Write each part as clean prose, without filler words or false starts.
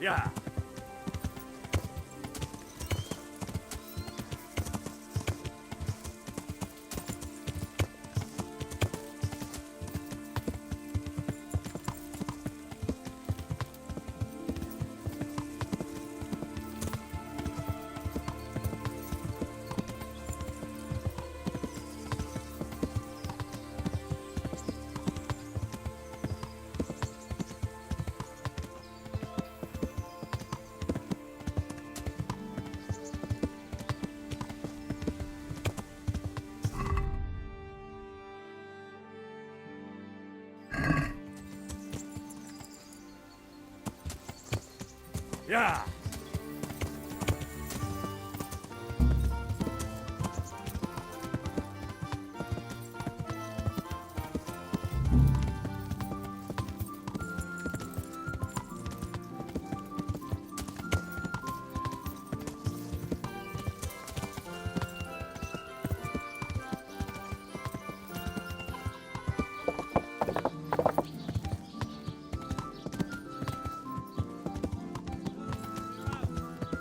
Ja. Ja.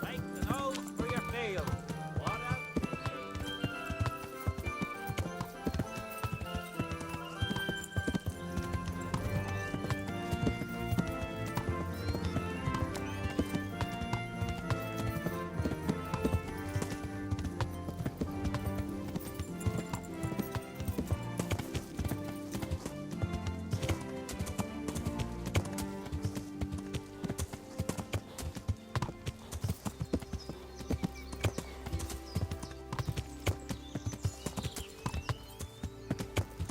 Take the nose for your field. What a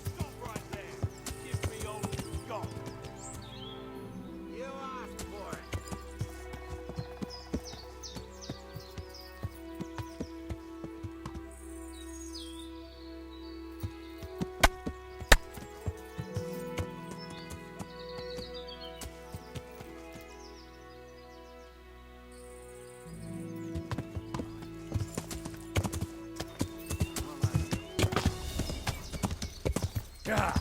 Stop right there. Give me all you've got. You asked for it. Ja.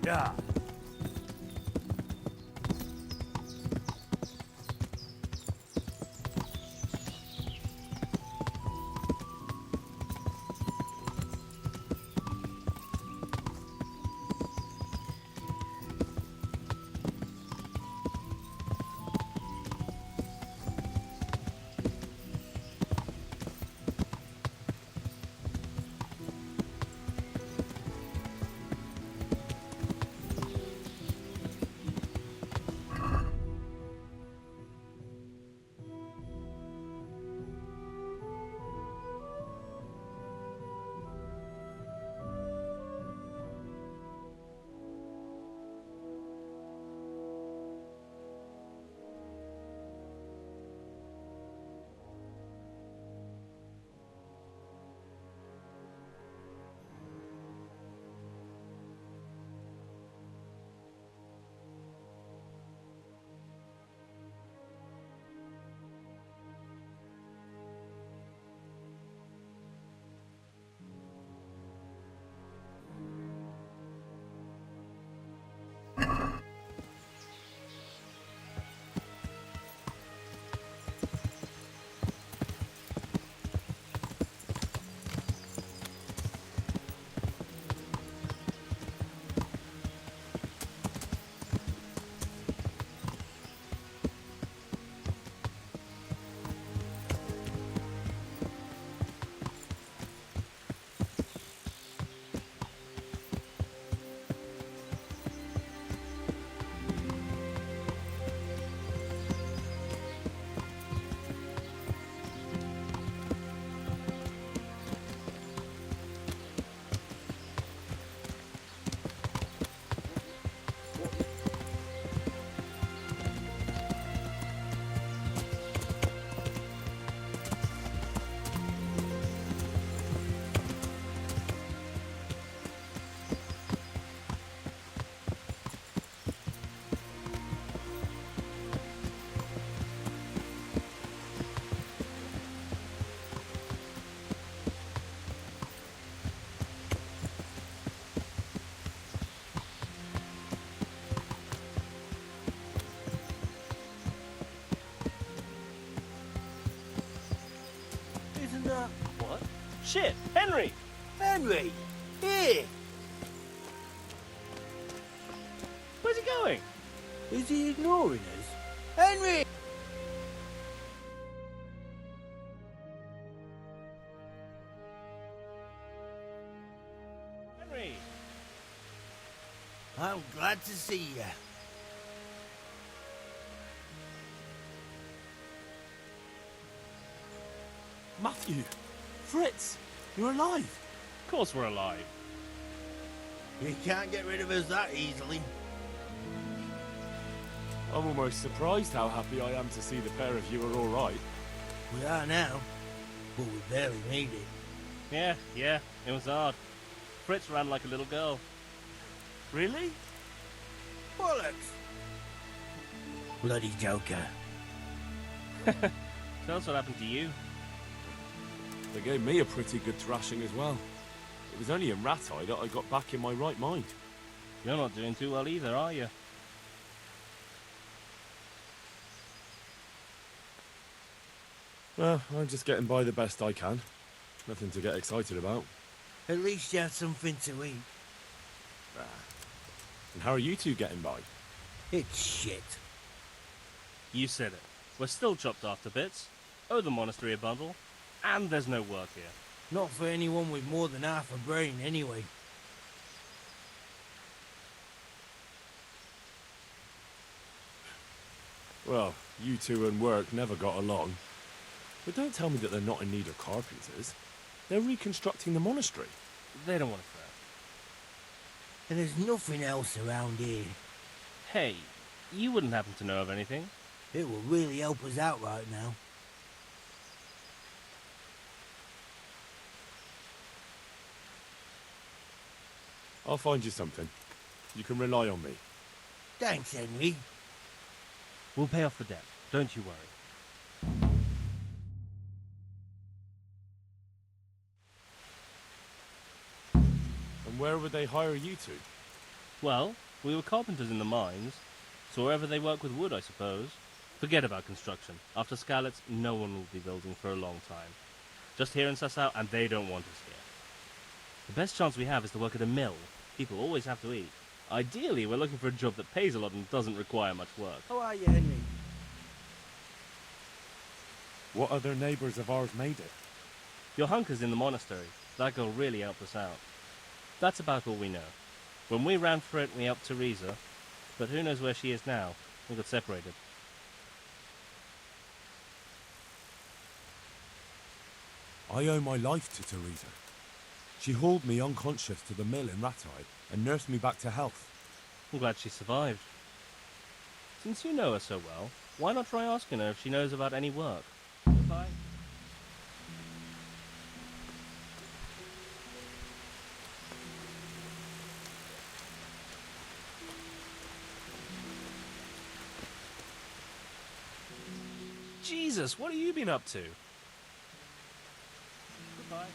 Ja. Shit, Henry! Henry! Here! Where's he going? Is he ignoring us? Henry! Henry! I'm glad to see you. Matthew! Fritz! You're alive! Of course we're alive. You can't get rid of us that easily. I'm almost surprised how happy I am to see the pair of you are alright. We are now, but we barely made it. Yeah, it was hard. Fritz ran like a little girl. Really? Bollocks! Bloody Joker. Tell us what happened to you. They gave me a pretty good thrashing as well. It was only in Rat-Eye that I got back in my right mind. You're not doing too well either, are you? Well, I'm just getting by the best I can. Nothing to get excited about. At least you have something to eat. And how are you two getting by? It's shit. You said it. We're still chopped off to bits. Owe the monastery a bundle. And there's no work here. Not for anyone with more than half a brain, anyway. Well, you two and work never got along. But don't tell me that they're not in need of carpenters. They're reconstructing the monastery. They don't want to fret. And there's nothing else around here. Hey, you wouldn't happen to know of anything? It will really help us out right now. I'll find you something. You can rely on me. Thanks, Henry. We'll pay off the debt. Don't you worry. And where would they hire you to? Well, we were carpenters in the mines, so wherever they work with wood, I suppose. Forget about construction. After Skallitz, no one will be building for a long time. Just here in Sassau, and they don't want us here. The best chance we have is to work at a mill. People always have to eat. Ideally, we're looking for a job that pays a lot and doesn't require much work. How are you, Henry? What other neighbours of ours made it? Johanka's in the monastery. That girl really helped us out. That's about all we know. When we ran for it, we helped Teresa, but who knows where she is now? We got separated. I owe my life to Teresa. She hauled me unconscious to the mill in Rat-Eye and nursed me back to health. I'm glad she survived. Since you know her so well, why not try asking her if she knows about any work? Goodbye. Jesus, what have you been up to? Goodbye.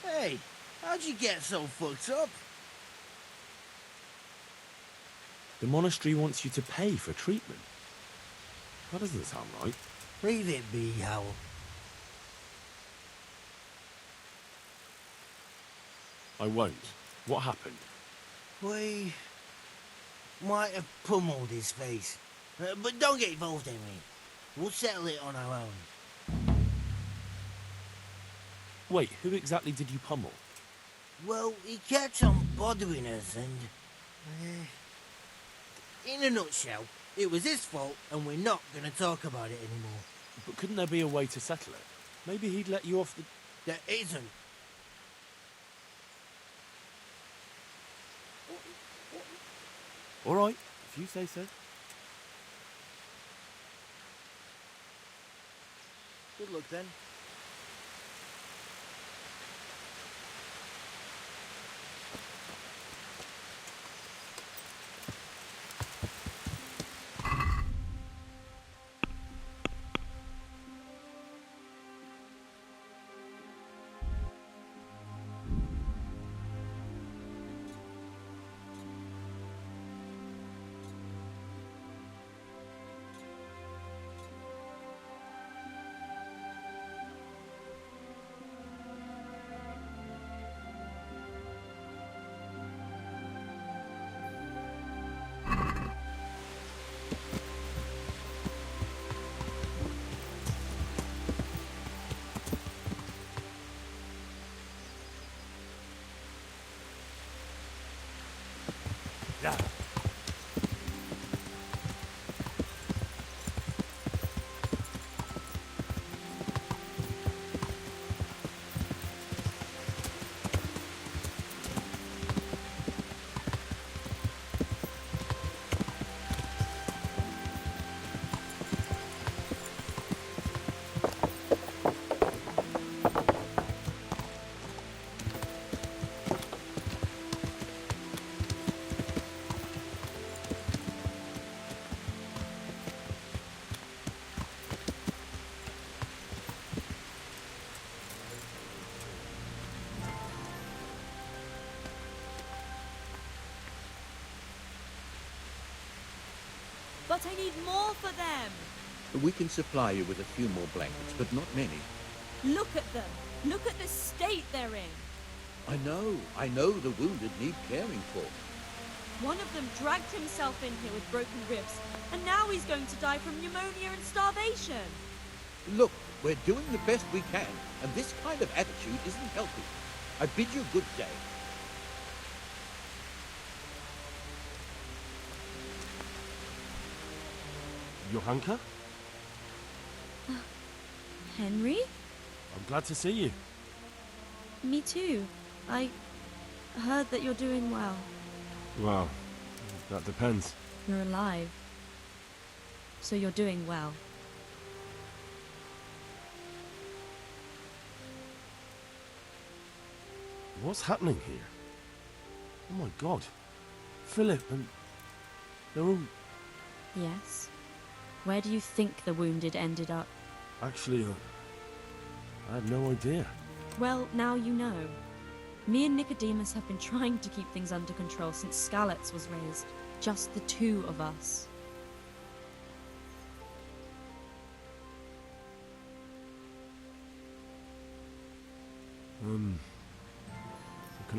Hey, how'd you get so fucked up? The monastery wants you to pay for treatment. That doesn't sound right. Leave it be, Howell. I won't. What happened? We might have pummeled his face. But don't get involved, Henry. We'll settle it on our own. Wait, who exactly did you pummel? Well, he kept on bothering us and... in a nutshell, it was his fault and we're not going to talk about it anymore. But couldn't there be a way to settle it? Maybe he'd let you off the... There isn't. All right, if you say so. Good luck then. Yeah. But I need more for them. We can supply you with a few more blankets, but not many. Look at them. Look at the state they're in. I know the wounded need caring for. One of them dragged himself in here with broken ribs, and now he's going to die from pneumonia and starvation. Look, we're doing the best we can, and this kind of attitude isn't healthy. I bid you good day. Johanka? Henry? I'm glad to see you. Me too. I heard that you're doing well. Well, that depends. You're alive. So you're doing well. What's happening here? Oh my god. Philip and... they're all... Yes. Where do you think the wounded ended up? Actually, I had no idea. Well, now you know. Me and Nicodemus have been trying to keep things under control since Skallitz was raised. Just the two of us. Can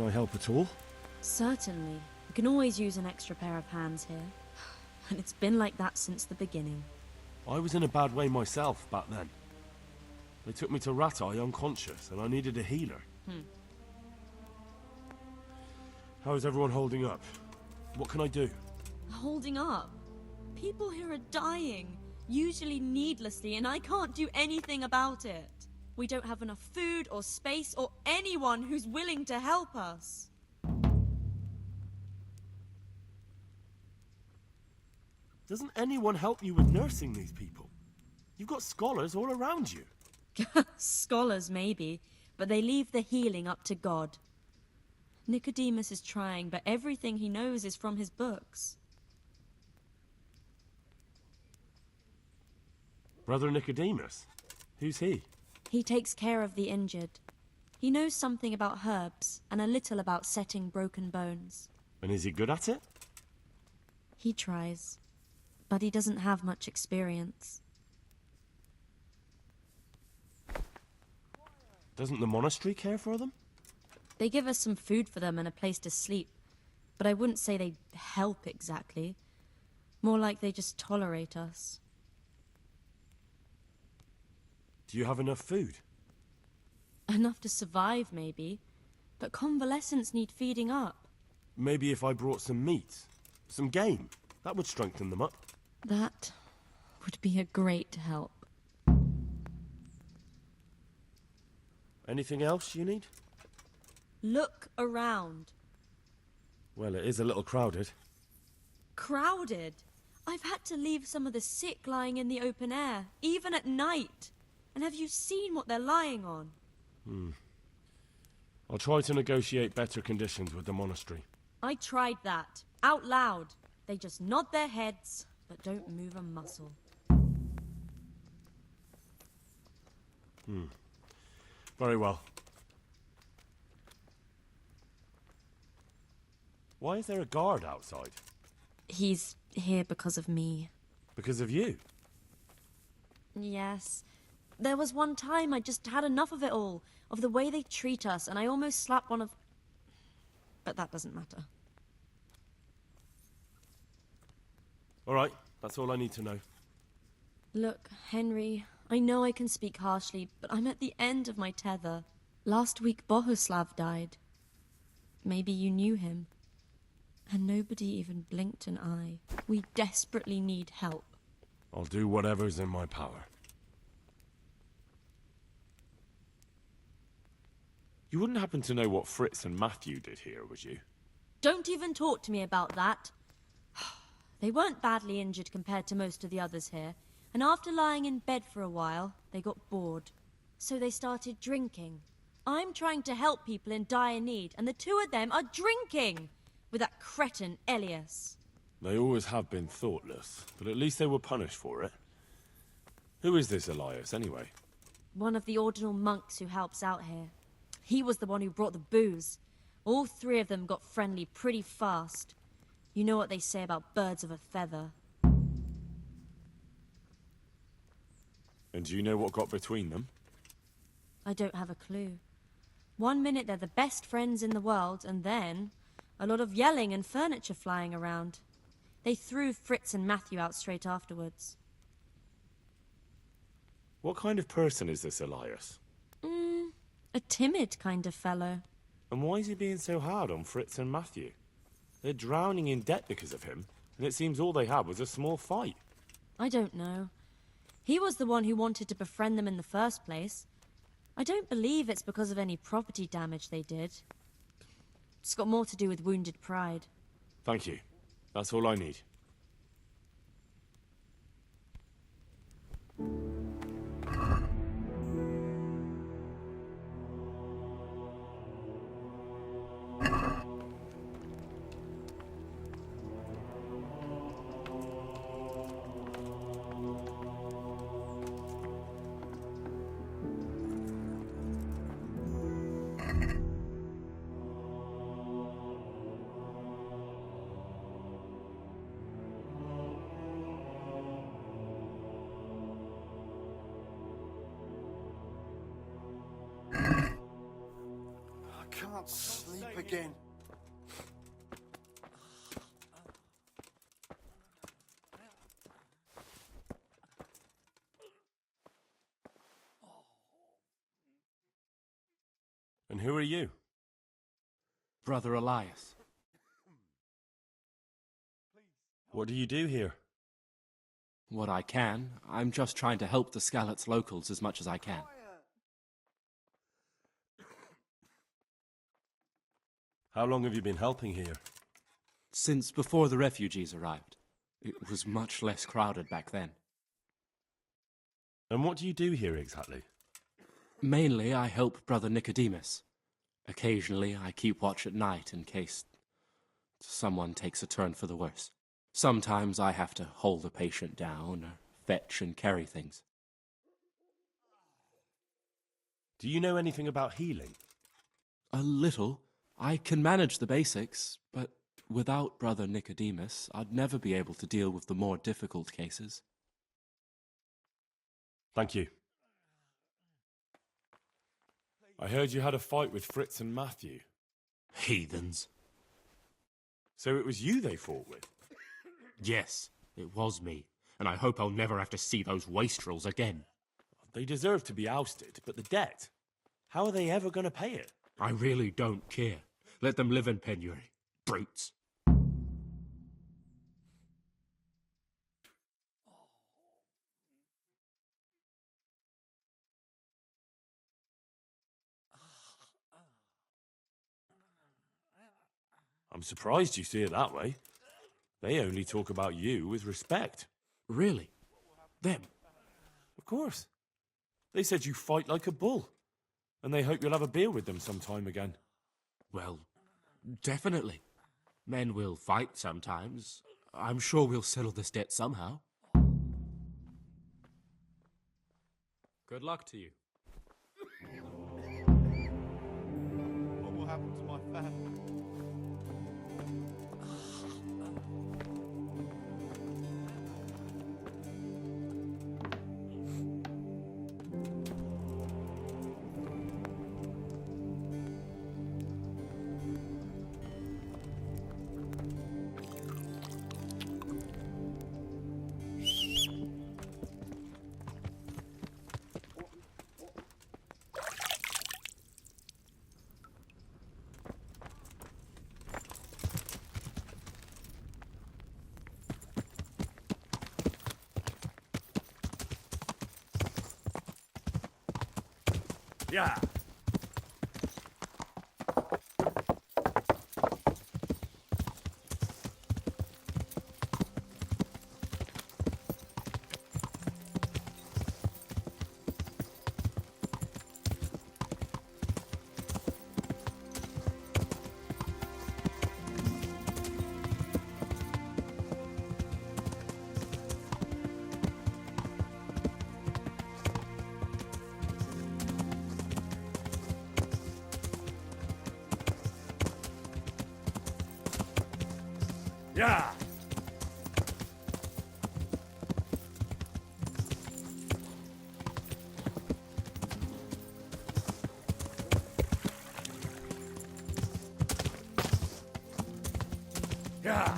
I help at all? Certainly. We can always use an extra pair of hands here. And it's been like that since the beginning. I was in a bad way myself back then. They took me to Ratai unconscious, and I needed a healer. How is everyone holding up? What can I do? Holding up? People here are dying, usually needlessly, and I can't do anything about it. We don't have enough food or space or anyone who's willing to help us. Doesn't anyone help you with nursing these people? You've got scholars all around you. Scholars, maybe, but they leave the healing up to God. Nicodemus is trying, but everything he knows is from his books. Brother Nicodemus? Who's he? He takes care of the injured. He knows something about herbs and a little about setting broken bones. And is he good at it? He tries, but he doesn't have much experience. Doesn't the monastery care for them? They give us some food for them and a place to sleep, but I wouldn't say they help exactly. More like they just tolerate us. Do you have enough food? Enough to survive, maybe, but convalescents need feeding up. Maybe if I brought some meat, some game, that would strengthen them up. That would be a great help. Anything else you need? Look around. Well, it is a little crowded. Crowded? I've had to leave some of the sick lying in the open air, even at night. And have you seen what they're lying on? I'll try to negotiate better conditions with the monastery. I tried that, out loud. They just nod their heads, but don't move a muscle. Very well. Why is there a guard outside? He's here because of me. Because of you? Yes. There was one time I just had enough of it all, of the way they treat us, and I almost slapped one of... But that doesn't matter. All right, that's all I need to know. Look, Henry, I know I can speak harshly, but I'm at the end of my tether. Last week Bohuslav died. Maybe you knew him. And nobody even blinked an eye. We desperately need help. I'll do whatever's in my power. You wouldn't happen to know what Fritz and Matthew did here, would you? Don't even talk to me about that. They weren't badly injured compared to most of the others here, and after lying in bed for a while, they got bored. So they started drinking. I'm trying to help people in dire need, and the two of them are drinking! With that cretin Elias. They always have been thoughtless, but at least they were punished for it. Who is this Elias, anyway? One of the ordinal monks who helps out here. He was the one who brought the booze. All three of them got friendly pretty fast. You know what they say about birds of a feather. And do you know what got between them? I don't have a clue. One minute they're the best friends in the world, and then a lot of yelling and furniture flying around. They threw Fritz and Matthew out straight afterwards. What kind of person is this Elias? A timid kind of fellow. And why is he being so hard on Fritz and Matthew? They're drowning in debt because of him, and it seems all they had was a small fight. I don't know. He was the one who wanted to befriend them in the first place. I don't believe it's because of any property damage they did. It's got more to do with wounded pride. Thank you. That's all I need. I can't sleep again. And who are you? Brother Elias. What do you do here? What I can. I'm just trying to help the Skallitz locals as much as I can. How long have you been helping here? Since before the refugees arrived. It was much less crowded back then. And what do you do here exactly? Mainly, I help Brother Nicodemus. Occasionally, I keep watch at night in case someone takes a turn for the worse. Sometimes I have to hold a patient down or fetch and carry things. Do you know anything about healing? A little. I can manage the basics, but without Brother Nicodemus, I'd never be able to deal with the more difficult cases. Thank you. I heard you had a fight with Fritz and Matthew. Heathens. So it was you they fought with? Yes, it was me, and I hope I'll never have to see those wastrels again. They deserve to be ousted, but the debt? How are they ever going to pay it? I really don't care. Let them live in penury. Brutes. I'm surprised you see it that way. They only talk about you with respect. Really? Them? Of course. They said you fight like a bull, and they hope you'll have a beer with them sometime again. Well, definitely. Men will fight sometimes. I'm sure we'll settle this debt somehow. Good luck to you. What will happen to my family? Yeah. Yeah. Yeah.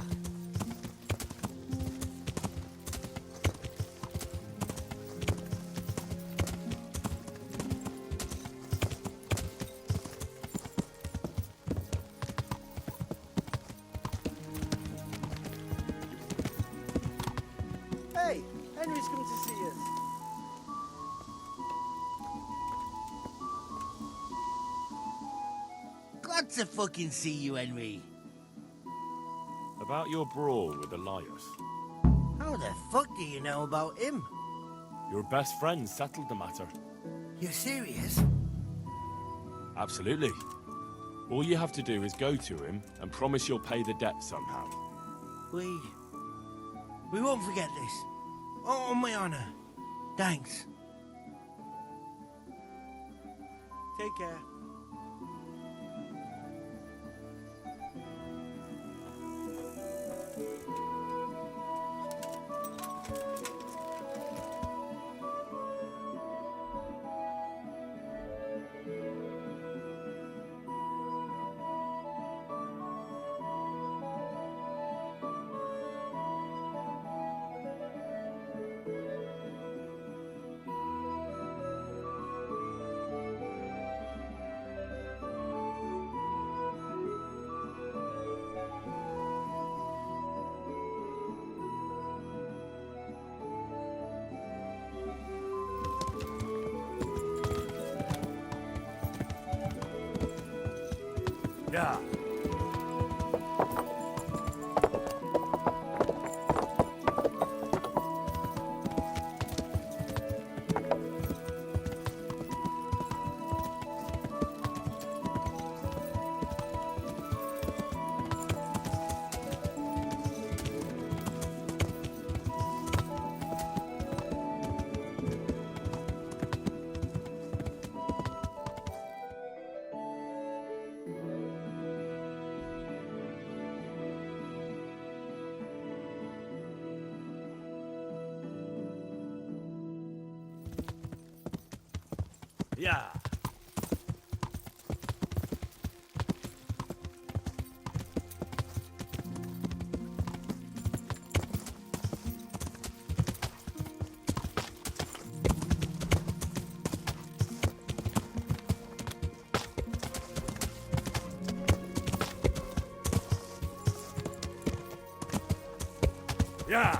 Hey, Henry's come to see us. Glad to fucking see you, Henry. About your brawl with Elias. How the fuck do you know about him? Your best friend settled the matter. You're serious? Absolutely. All you have to do is go to him and promise you'll pay the debt somehow. We won't forget this. On my honor. Thanks. Take care. Yeah. Yeah. Yeah.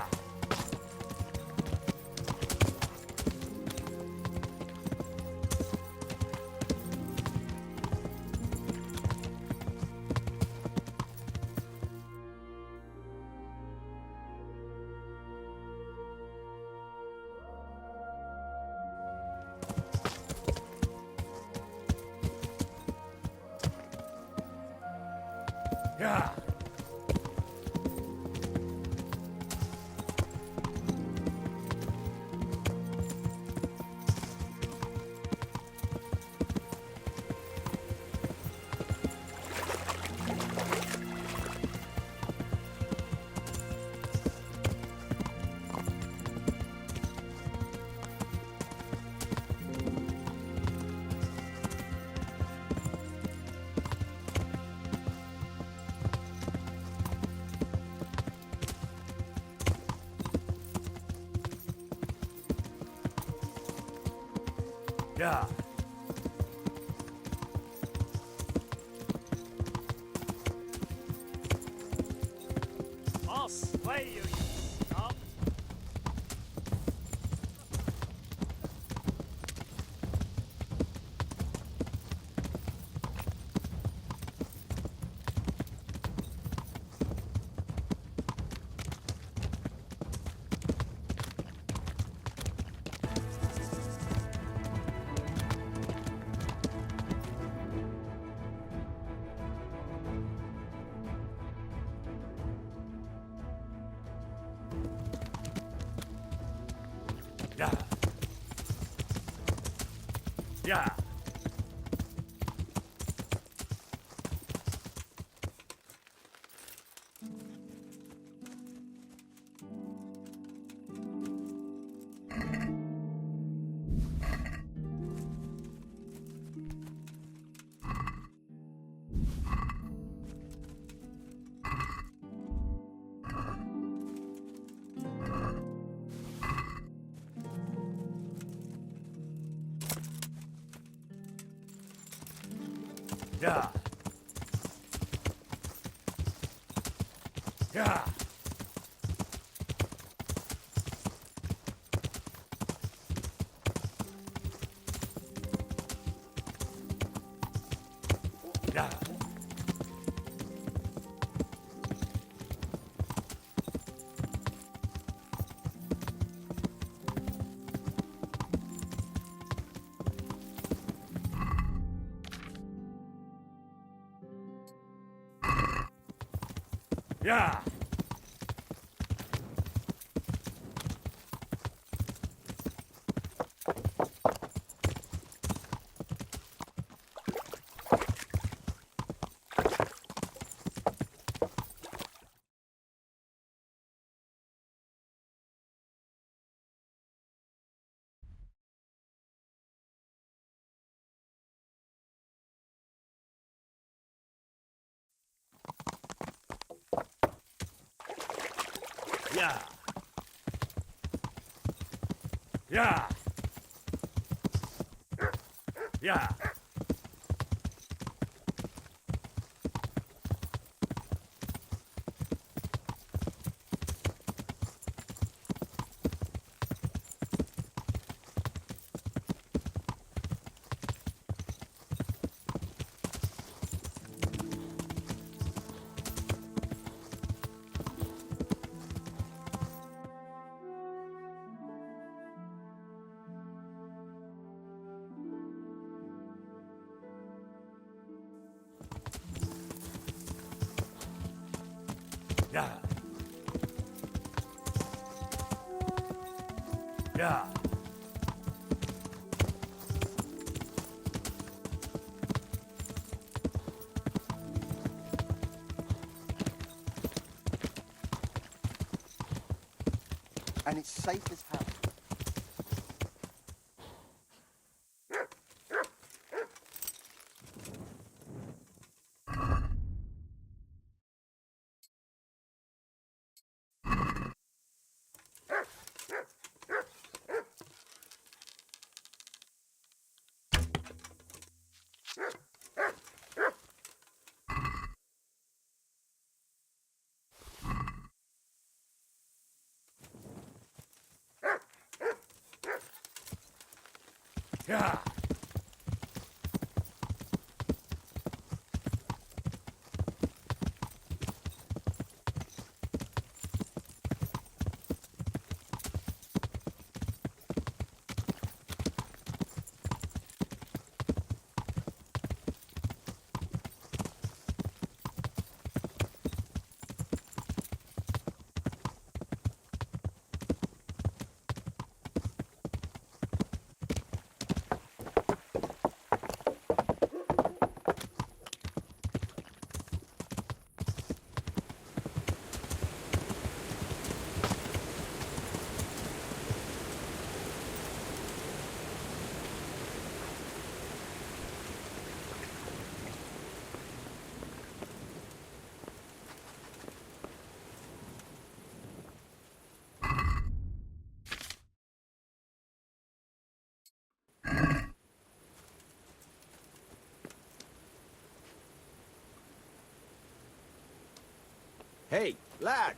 Yeah. Yeah. I'll slay you, you scum. Yeah. Yeah. Yeah. Yeah. Yeah. Yeah. Yeah. Yeah. Yeah. And it's safe as hell. Yeah. Hey, lad,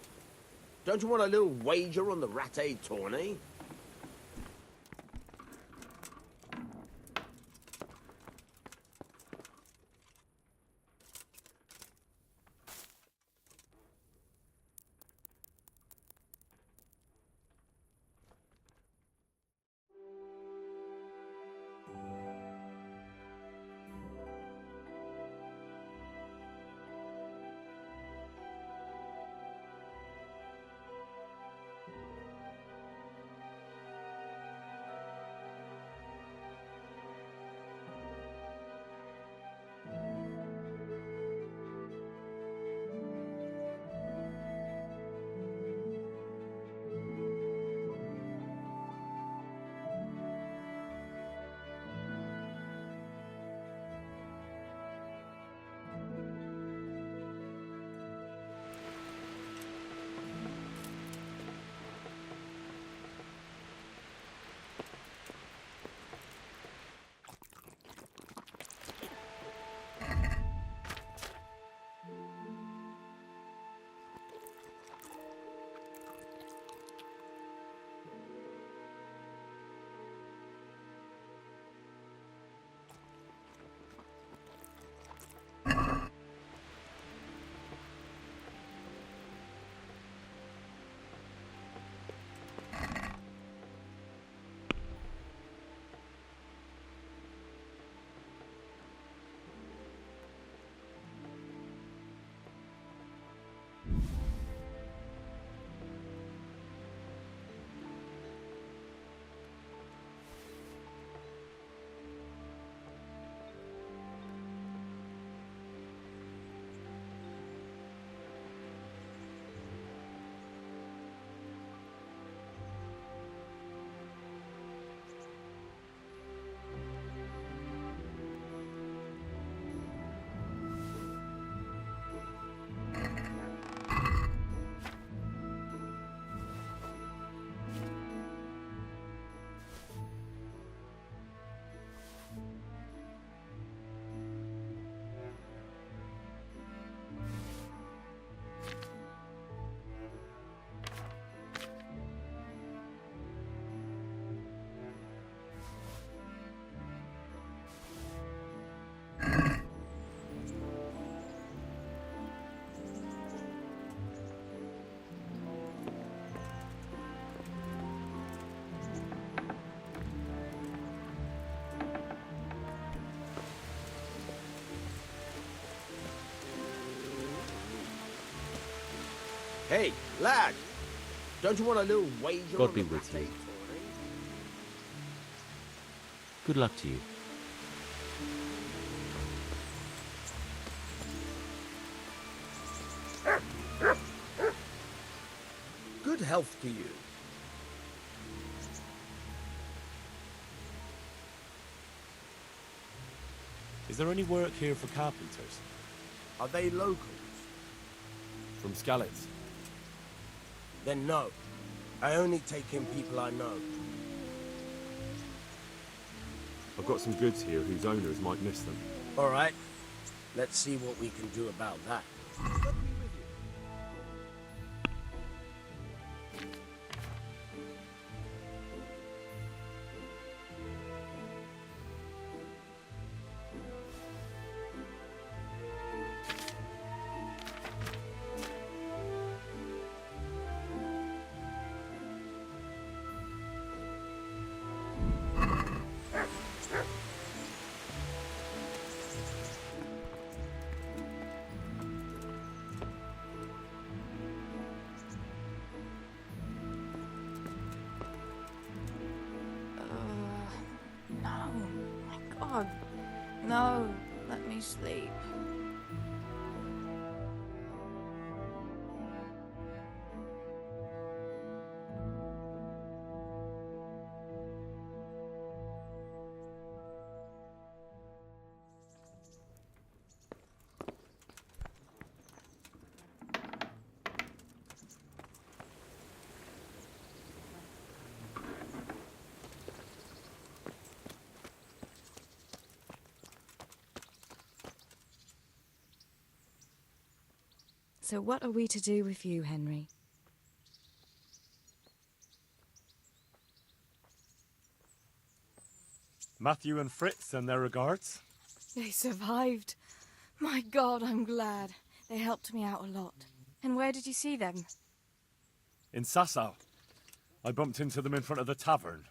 don't you want a little wager on the Rattay tourney? Hey, lad! Don't you want a little wager God on be the with rattay you. touring? Good luck to you. Good health to you. Is there any work here for carpenters? Are they locals? From Skallitz? Then no. I only take in people I know. I've got some goods here whose owners might miss them. All right. Let's see what we can do about that. No. My God. No. Let me sleep. So what are we to do with you, Henry? Matthew and Fritz send their regards. They survived. My God, I'm glad. They helped me out a lot. And where did you see them? In Sassau. I bumped into them in front of the tavern.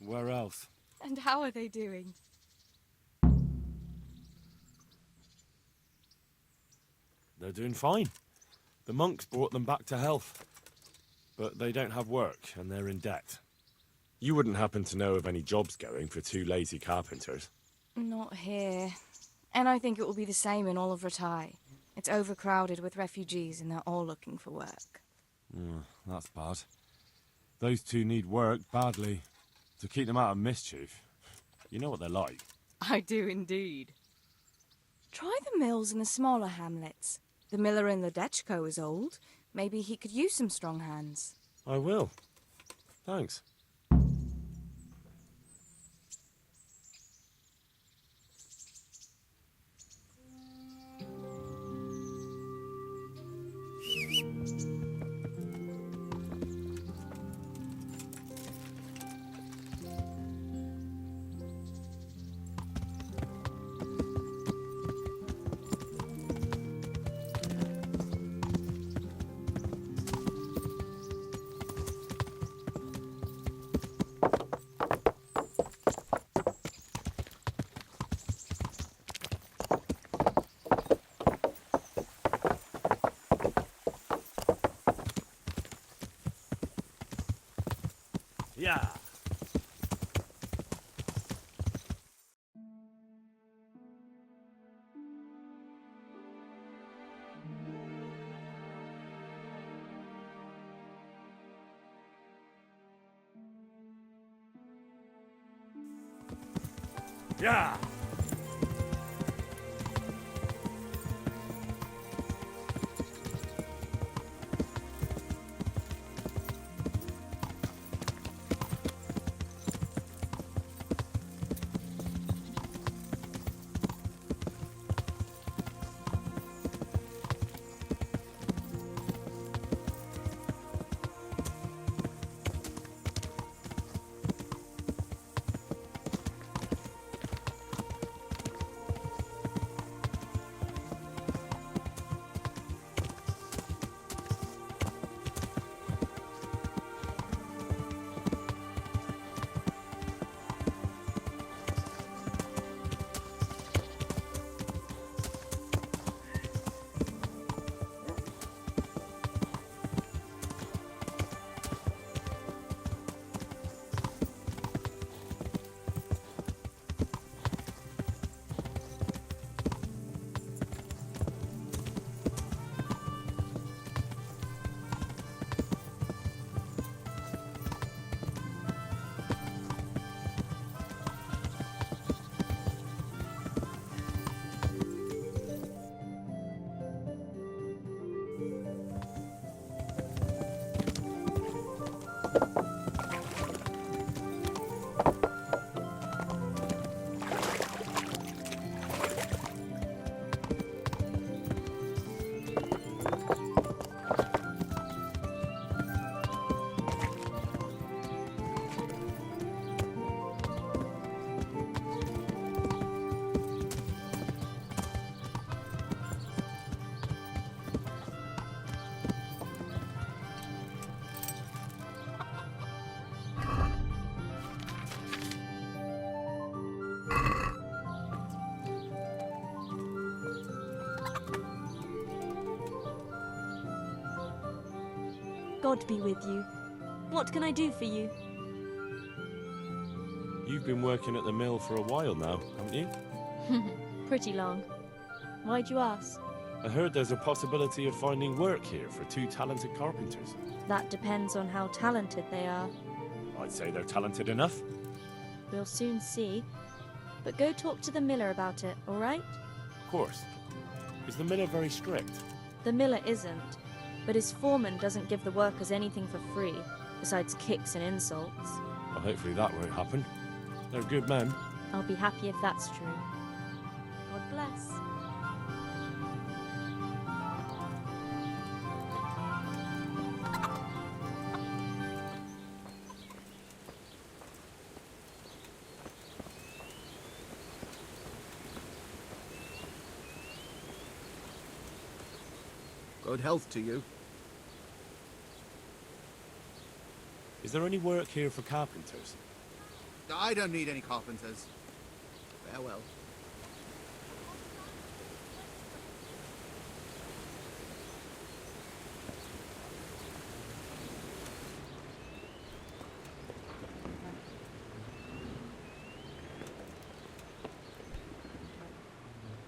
Where else? And how are they doing? They're doing fine. The monks brought them back to health. But they don't have work, and they're in debt. You wouldn't happen to know of any jobs going for two lazy carpenters? Not here. And I think it will be the same in all of Rattay. It's overcrowded with refugees, and they're all looking for work. That's bad. Those two need work badly. To keep them out of mischief. You know what they're like. I do indeed. Try the mills in the smaller hamlets. The miller in the Dechko is old. Maybe he could use some strong hands. I will. Thanks. Yeah. Yeah. God be with you. What can I do for you? You've been working at the mill for a while now, haven't you? Pretty long. Why'd you ask? I heard there's a possibility of finding work here for 2 talented carpenters. That depends on how talented they are. I'd say they're talented enough. We'll soon see. But go talk to the miller about it, all right? Of course. Is the miller very strict? The miller isn't, but his foreman doesn't give the workers anything for free, besides kicks and insults. Well, hopefully that won't happen. They're good men. I'll be happy if that's true. God bless. Good health to you. Is there any work here for carpenters? I don't need any carpenters. Farewell.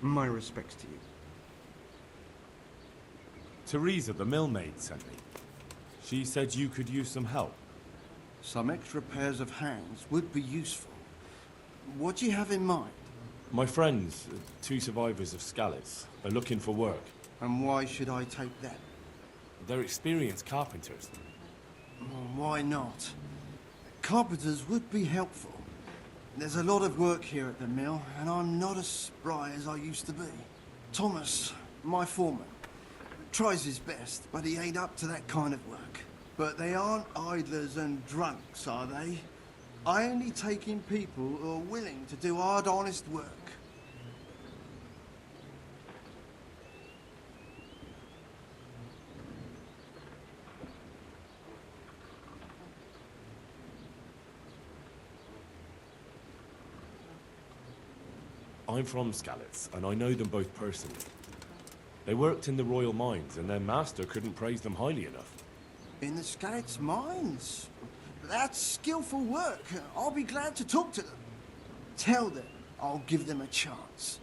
My respects to you. Teresa, the millmaid, sent me. She said you could use some help. Some extra pairs of hands would be useful. What do you have in mind? My friends, 2 survivors of Skallitz, are looking for work. And why should I take them? They're experienced carpenters. Why not? Carpenters would be helpful. There's a lot of work here at the mill, and I'm not as spry as I used to be. Thomas, my foreman, tries his best, but he ain't up to that kind of work. But they aren't idlers and drunks, are they? I only take in people who are willing to do hard, honest work. I'm from Skallitz, and I know them both personally. They worked in the royal mines, and their master couldn't praise them highly enough. In the Skallitz mines? That's skillful work. I'll be glad to talk to them. Tell them I'll give them a chance.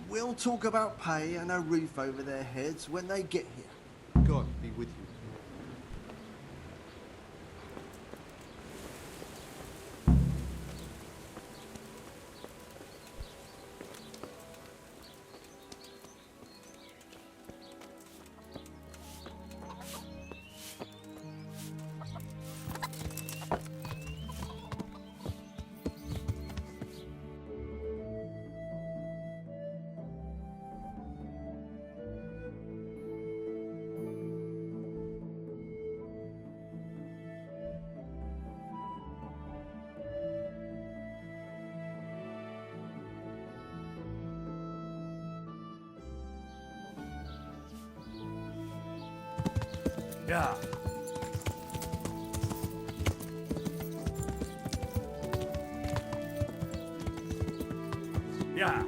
We'll talk about pay and a roof over their heads when they get here. God be with you. Yeah. Yeah.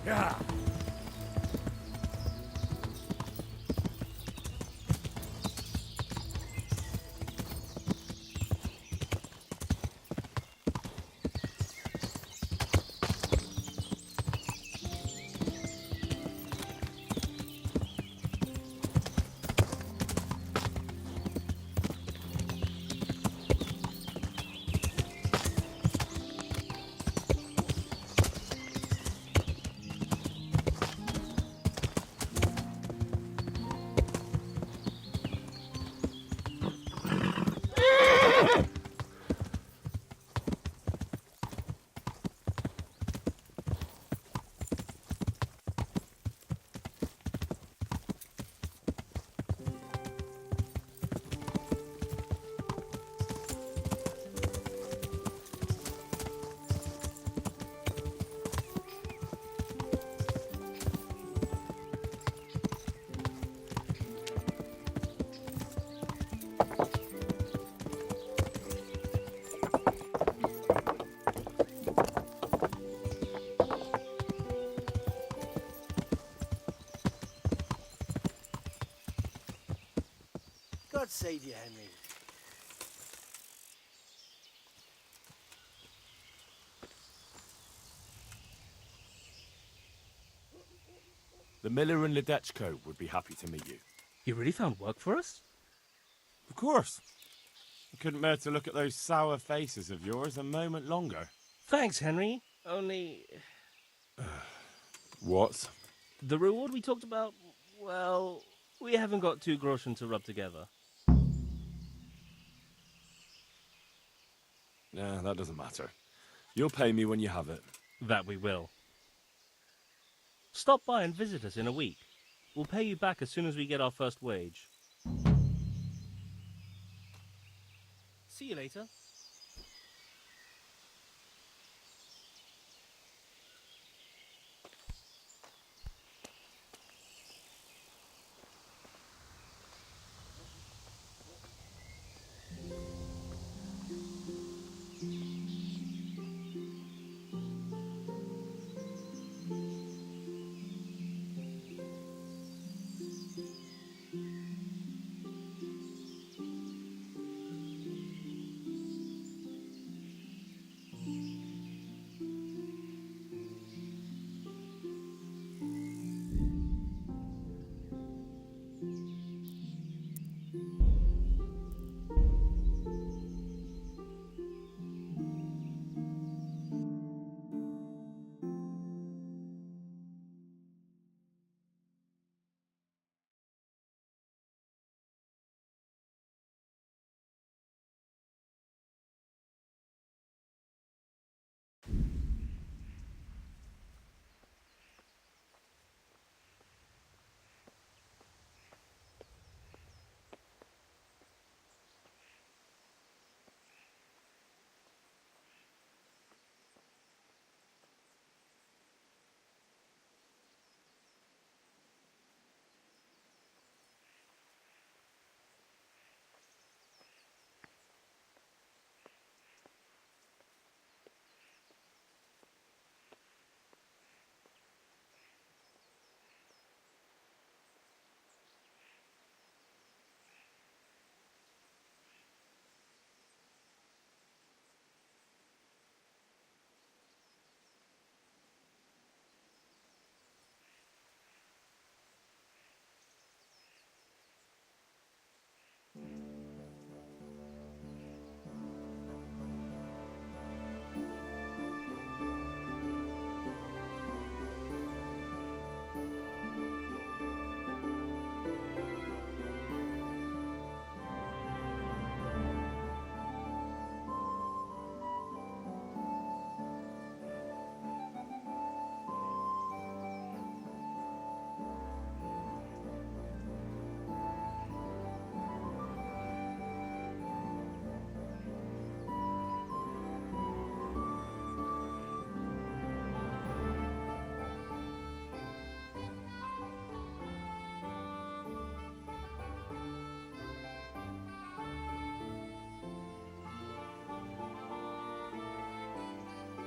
Yeah. God save you, Henry. The miller and Ledechko would be happy to meet you. You really found work for us? Of course. I couldn't bear to look at those sour faces of yours a moment longer. Thanks, Henry. Only... What? The reward we talked about, well, we haven't got 2 groschen to rub together. Nah, that doesn't matter. You'll pay me when you have it. That we will. Stop by and visit us in a week. We'll pay you back as soon as we get our first wage. See you later.